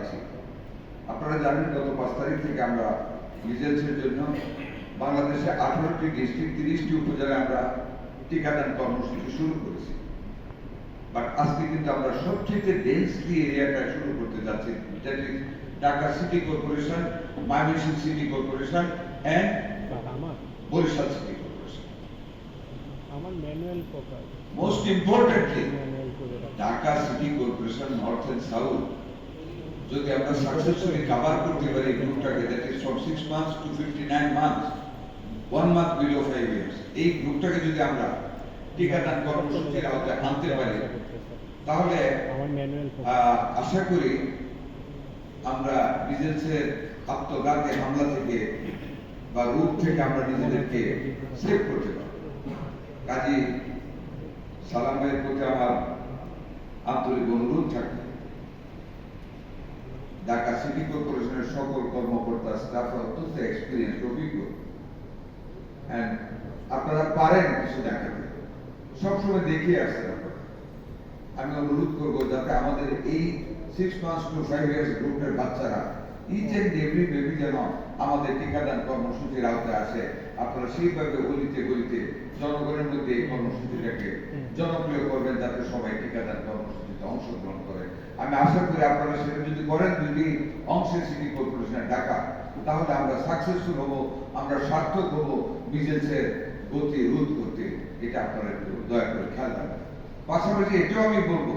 যাচ্ছি। আপনারা জানেন গত 5 তারিখ থেকে আমরা মিজেলসের জন্য বাংলাদেশে 18টি ডিস্ট্রিক্ট 30টি উপজেলায় আমরা টিকাদান কর্মসূচি শুরু করেছি। বাট আজকে কিন্তু আমরা সবচেয়ে ডেন্সলি এরিয়াটা শুরু করতে যাচ্ছি, that is Dhaka city corporation, Mymensingh city corporation and Barishal city corporation. আমার ম্যানুয়াল প্রকার most importantly Dhaka city corporation north and south যদি আমরা সাকসেসফুলি কভার করতে পারি গ্রুপটাকে, that is from 6 months to 59 months, 1 month below 5 years, এই গ্রুপটাকে যদি আমরা টিকাদান কর্মসূচির আওতায় আনতে পারি তাহলে আশা করি আমরা মিজেলসের আত্মঘাতী হামলা থেকে বা রূপ থেকে আমরা নিজেদেরকে সেভ করতে পারব। কাজী সালাম ভাইয়ের প্রতি আমার আন্তরিক অনুরোধ থাকে ঢাকা সিটি কর্পোরেশনের সকল কর্মকর্তা স্টাফ অত্যন্ত এক্সপিরিয়েন্স অভিজ্ঞ, আপনারা পারেন কিছু দেখাতে, সবসময় দেখিয়ে আসছেন আপনারা। আমি অনুরোধ করবো যাতে আমাদের এই 6 মান্থস টু 5 ইয়ার্স গ্রুপের বাচ্চারা ইচ এন্ড এভরি বেবি যেন আমাদের টিকাদান কর্মসূচির আওতায় আসে। আপনারা সেইভাবে গলিতে গলিতে জনগণের মধ্যে এই কর্মসূচিটাকে জনপ্রিয় করবেন যাতে সবাই টিকাদান কর্মসূচিতে অংশগ্রহণ করে। আমি আশা করি আপনারা সেটা যদি করেন দুটি অংশের সিটি কর্পোরেশনের ঢাকা, তাহলে আমরা সাকসেসফুল হব, আমরা সার্থক হব মিজেলসের গতি রোধ করতে। এটা আপনারা একটু দয়া করে খেয়াল রাখবেন। পাশাপাশি এটাও আমি বলবো